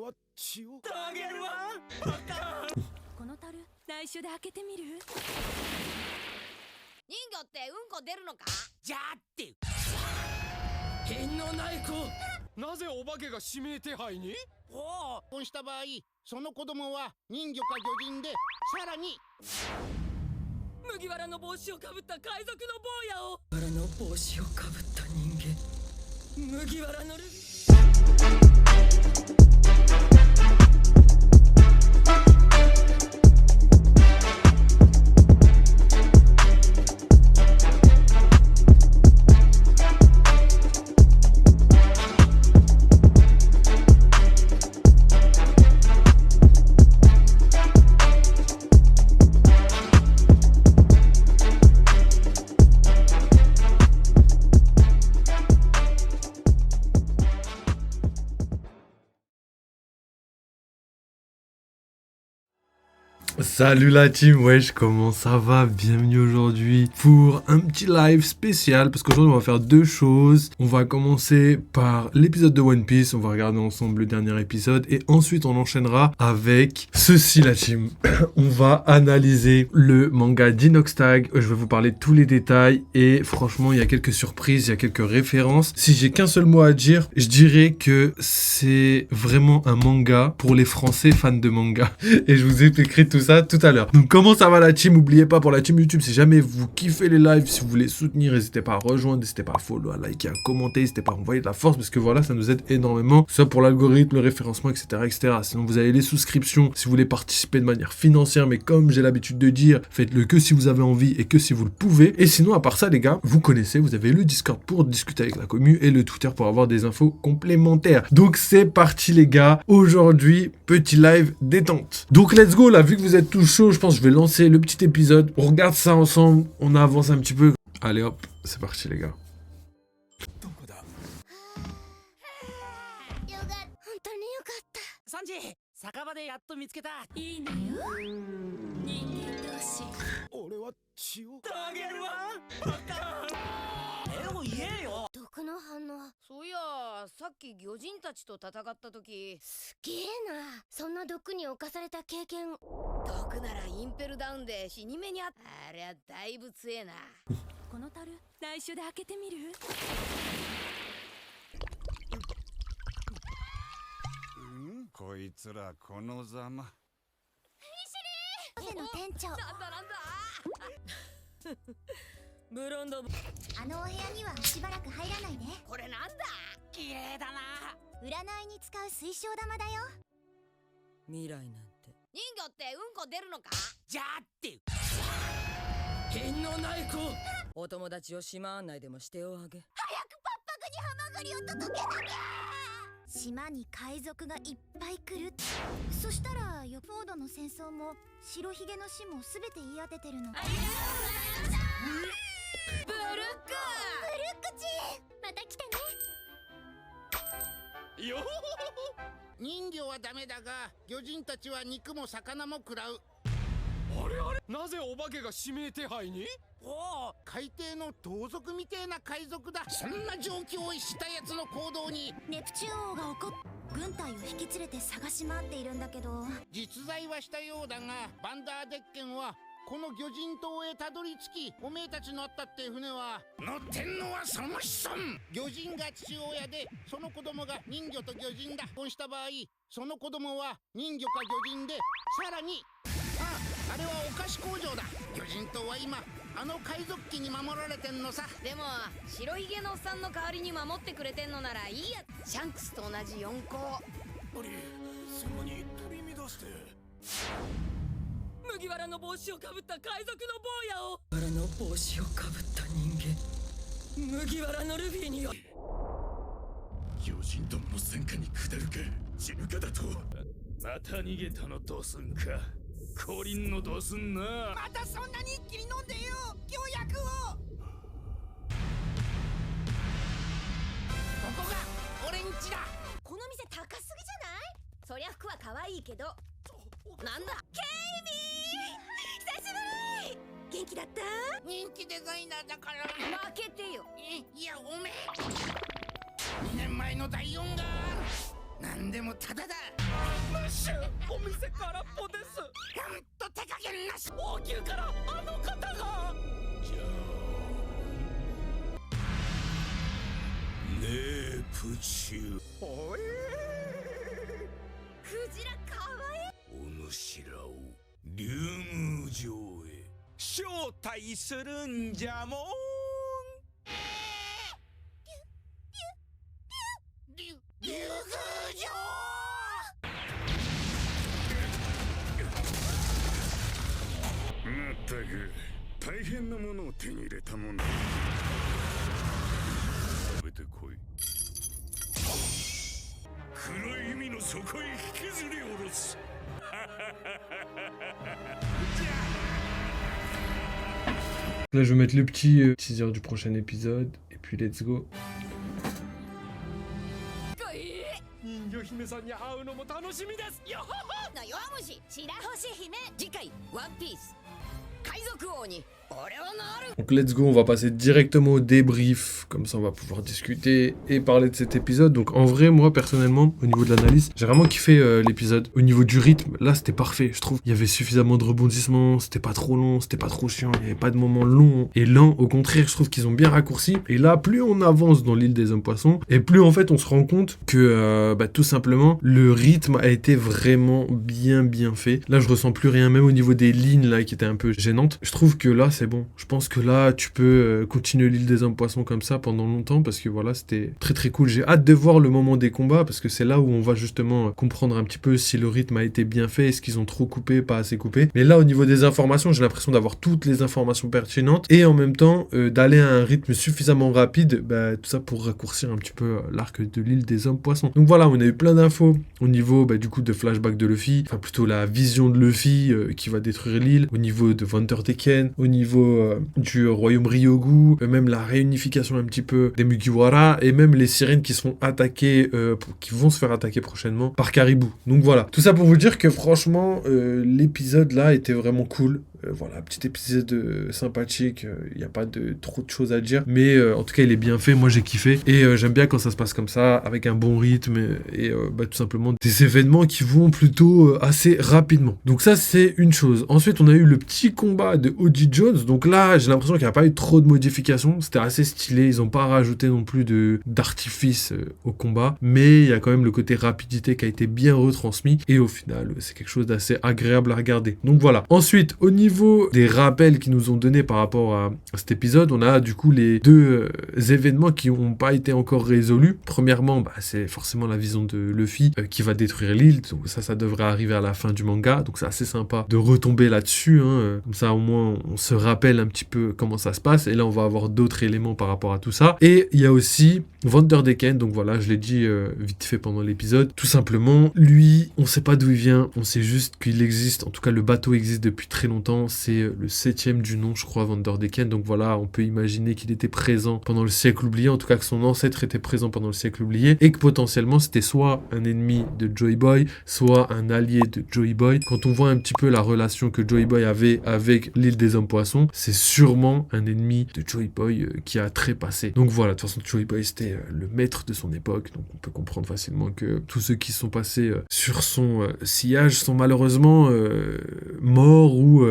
は血をあげるわバカ。この樽内緒で開けてみる？人魚ってうんこ出るのか？じゃあって品のない子。なぜお化けが指名手配に？おお、婚した場合、その子供は人魚か魚人で、さらに麦わらの帽子をかぶった海賊の坊やを。麦わらの帽子をかぶった人間、麦わらのルビー。Salut la team, wesh, comment ça va? Bienvenue aujourd'hui pour un petit live spécial parce qu'aujourd'hui on va faire deux choses. On va commencer par l'épisode de One Piece, on va regarder ensemble le dernier épisode et ensuite on enchaînera avec ceci la team. On va analyser le manga d'Inoxtag, je vais vous parler de tous les détails et franchement il y a quelques surprises, il y a quelques références. Si j'ai qu'un seul mot à dire, je dirais que c'est vraiment un manga pour les Français fans de manga et je vous expliquerai tout ça tout à l'heure. Donc comment ça va la team? N'oubliez pas pour la team YouTube, si jamais vous kiffez les lives, si vous voulez soutenir, n'hésitez pas à rejoindre, n'hésitez pas à follow, à liker, à commenter, n'hésitez pas à envoyer de la force parce que voilà, ça nous aide énormément, que ce soit pour l'algorithme, le référencement, etc., etc. Sinon vous avez les souscriptions si vous voulez participer de manière financière, mais comme j'ai l'habitude de dire, faites-le que si vous avez envie et que si vous le pouvez. Et sinon à part ça les gars, vous connaissez, vous avez le Discord pour discuter avec la commu et le Twitter pour avoir des infos complémentaires. Donc c'est parti les gars, aujourd'hui petit live détente. Donc let's go là, vu que vous êtes tous chauds, je pense que je vais lancer le petit épisode. On regarde ça ensemble, on avance un petit peu. Allez hop, c'est parti les gars. サンジ、酒場でやっと見つけた。いいのよ、人間同士。俺は血をあげるわバカ。絵を言えよ。毒の反応。そういやさっき魚人たちと戦った時、すげえな。そんな毒に侵された経験。毒ならインペルダウンで死に目にあった。ありゃだいぶ強えな。この樽内緒で開けてみる？こいつらこのざま。カフェの店長、なんだブロンド。あのお部屋にはしばらく入らないで。これなんだ？綺麗だな。占いに使う水晶玉だよ。未来なんて。人魚ってうんこ出るのか？じゃあって品のない子。お友達を島案内でもしておあげ。早くパッパクにハマグリを届けなきゃ。島に海賊がいっぱい来る。そしたらフォードの戦争も白ひげの死も全て言い当ててるの。ブルックチまた来てね。よ人魚はダメだが、魚人たちは肉も魚も食らう。あれあれ、なぜお化けが指名手配に？おお、海底の盗賊みてえな海賊だ。そんな状況をしたやつの行動にネプチューン王が怒っ軍隊を引き連れて探し回っているんだけど、実在はしたようだが、バンダーデッケンはこの魚人島へたどり着き、おめえたちのあったって船は乗ってんのはその子孫。魚人が父親で、その子供が人魚と魚人だ。婚した場合、その子供は人魚か魚人で、さらにあれはお菓子工場だ。魚人島は今あの海賊機に守られてんのさ。でも白ひげのおっさんの代わりに守ってくれてんのならいいや。シャンクスと同じ4校。そんなに取り乱して。麦わらの帽子をかぶった海賊の坊やを。麦わらの帽子をかぶった人間、麦わらのルビーによ。魚人どもの戦火に下るか死ぬかだと。また逃げたのどうすんか。降臨のどうすんな。またそんなに一気に飲んでよ、強薬を。ここが俺んちだ。この店高すぎじゃない？そりゃ服は可愛いけど。なんだ？ケイミー、久しぶり。元気だった？人気デザイナーだから。負けてよ。いやおめえ2年前の第4が何でもタダだ。お店空っぽです。と手加減なし。王宮からあの方が。じゃあねえプチュおいクジラかわいい。お主らを竜宮城へ招待するんじゃもん。竜宮城。まったく大変なものを手に入れたもんだ。食べてこい。黒い海の底へ引きずり下ろす。Là, je vais mettre le petit teaser du prochain épisode. Et puis, let's go. 人魚姫さんに会うのも楽しみです。よほほ。の弱虫白星姫。次回ワンピース海賊王に俺はなる。 Donc let's go, on va passer directement au débrief, comme ça on va pouvoir discuter et parler de cet épisode. Donc en vrai, moi personnellement, au niveau de l'analyse, j'ai vraiment kiffé l'épisode. Au niveau du rythme, là c'était parfait, je trouve. Il y avait suffisamment de rebondissements, c'était pas trop long, c'était pas trop chiant, il y avait pas de moments longs et lents. Au contraire, je trouve qu'ils ont bien raccourci. Et là, plus on avance dans l'île des hommes poissons, et plus en fait on se rend compte que tout simplement, le rythme a été vraiment bien fait. Là, je ressens plus rien, même au niveau des lignes là qui étaient un peu gênantes. Je trouve que là, c'est bon. Je pense que là, tu peux continuer l'île des hommes poissons comme ça pendant longtemps parce que voilà, c'était très cool. J'ai hâte de voir le moment des combats parce que c'est là où on va justement comprendre un petit peu si le rythme a été bien fait, est-ce qu'ils ont trop coupé, pas assez coupé. Mais là, au niveau des informations, j'ai l'impression d'avoir toutes les informations pertinentes et en même temps d'aller à un rythme suffisamment rapide, tout ça pour raccourcir un petit peu l'arc de l'île des hommes poissons. Donc voilà, on a eu plein d'infos au niveau du coup de flashback de Luffy, enfin plutôt la vision de Luffy qui va détruire l'île, au niveau de Vanderdecken, au niveau du royaume Ryogu, même la réunification un petit peu des Mugiwara et même les sirènes qui sont attaquées, qui vont se faire attaquer prochainement par Caribou. Donc voilà, tout ça pour vous dire que franchement l'épisode là était vraiment cool. Voilà, petit épisode sympathique, il n'y a pas trop de choses à dire, mais en tout cas il est bien fait, moi j'ai kiffé, et j'aime bien quand ça se passe comme ça, avec un bon rythme, et tout simplement des événements qui vont plutôt assez rapidement. Donc ça c'est une chose. Ensuite on a eu le petit combat de Oji Jones, donc là j'ai l'impression qu'il n'y a pas eu trop de modifications, c'était assez stylé, ils n'ont pas rajouté non plus d'artifice au combat, mais il y a quand même le côté rapidité qui a été bien retransmis, et au final c'est quelque chose d'assez agréable à regarder. Donc voilà. Ensuite, au niveau des rappels qu'ils nous ont donnés par rapport à cet épisode, on a du coup les deux événements qui n'ont pas été encore résolus. Premièrement, c'est forcément la vision de Luffy qui va détruire l'île, donc ça devrait arriver à la fin du manga, donc c'est assez sympa de retomber là-dessus, comme ça au moins on se rappelle un petit peu comment ça se passe, et là on va avoir d'autres éléments par rapport à tout ça. Et il y a aussi Vanderdecken, donc voilà, je l'ai dit vite fait pendant l'épisode, tout simplement, lui, on sait pas d'où il vient, on sait juste qu'il existe, en tout cas le bateau existe depuis très longtemps, c'est le 7e du nom, je crois, Vanderdecken, donc voilà, on peut imaginer qu'il était présent pendant le siècle oublié, en tout cas que son ancêtre était présent pendant le siècle oublié, et que potentiellement c'était soit un ennemi de Joy Boy, soit un allié de Joy Boy. Quand on voit un petit peu la relation que Joy Boy avait avec l'île des hommes poissons, c'est sûrement un ennemi de Joy Boy qui a trépassé. Donc voilà, de toute façon Joy Boy c'était le maître de son époque, donc on peut comprendre facilement que tous ceux qui sont passés sur son sillage sont malheureusement morts ou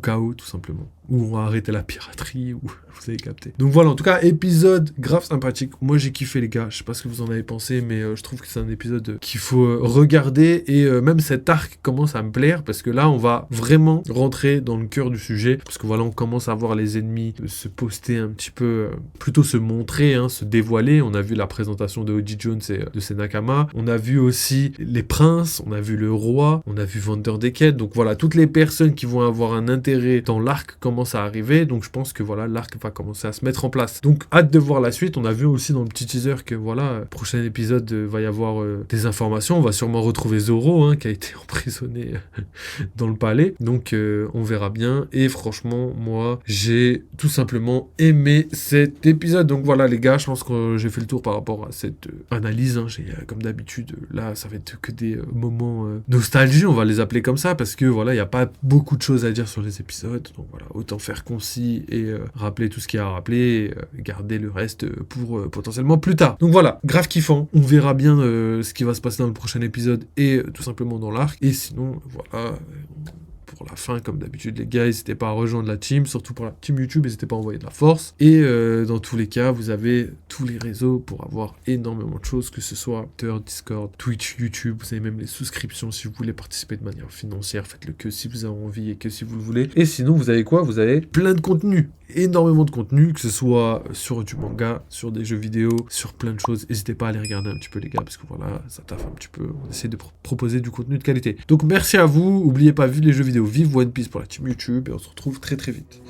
KO tout simplement, ou on va arrêter la piraterie, ou vous avez capté. Donc voilà, en tout cas épisode grave sympathique, moi j'ai kiffé les gars, je sais pas ce que vous en avez pensé, mais je trouve que c'est un épisode qu'il faut regarder, et même cet arc commence à me plaire, parce que là on va vraiment rentrer dans le cœur du sujet, parce que voilà, on commence à voir les ennemis se poster un petit peu, plutôt se montrer, se dévoiler. On a vu la présentation de Oji Jones et de ses Nakama, on a vu aussi les princes, on a vu le roi, on a vu Vanderdecken, donc voilà, toutes les personnes qui vont avoir un intérêt dans l'arc commencent à arriver, donc je pense que voilà, l'arc va commencer à se mettre en place. Donc hâte de voir la suite. On a vu aussi dans le petit teaser que voilà, prochain épisode va y avoir des informations, on va sûrement retrouver Zoro qui a été emprisonné dans le palais, donc on verra bien, et franchement moi j'ai tout simplement aimé cet épisode. Donc voilà les gars, je pense que j'ai fait le tour par rapport à cette analyse, j'ai comme d'habitude, là ça va être que des moments nostalgie, on va les appeler comme ça, parce que voilà, il n'y a pas beaucoup de choses à dire sur les épisodes, donc voilà, autant faire concis et rappeler tout ce qu'il y a à rappeler, et garder le reste pour potentiellement plus tard. Donc voilà, grave kiffant. On verra bien ce qui va se passer dans le prochain épisode et tout simplement dans l'arc. Et sinon, voilà... Pour la fin, comme d'habitude, les gars, n'hésitez pas à rejoindre la team, surtout pour la team YouTube, n'hésitez pas à envoyer de la force. Et dans tous les cas, vous avez tous les réseaux pour avoir énormément de choses, que ce soit Twitter, Discord, Twitch, YouTube, vous avez même les souscriptions si vous voulez participer de manière financière, faites-le que si vous avez envie et que si vous le voulez. Et sinon, vous avez quoi? Vous avez plein de contenu, énormément de contenu, que ce soit sur du manga, sur des jeux vidéo, sur plein de choses. N'hésitez pas à aller regarder un petit peu les gars, parce que voilà, ça taffe un petit peu. On essaie de proposer du contenu de qualité. Donc merci à vous, n'oubliez pas, vive les jeux vidéo, vive One Piece pour la team YouTube, et on se retrouve très très vite.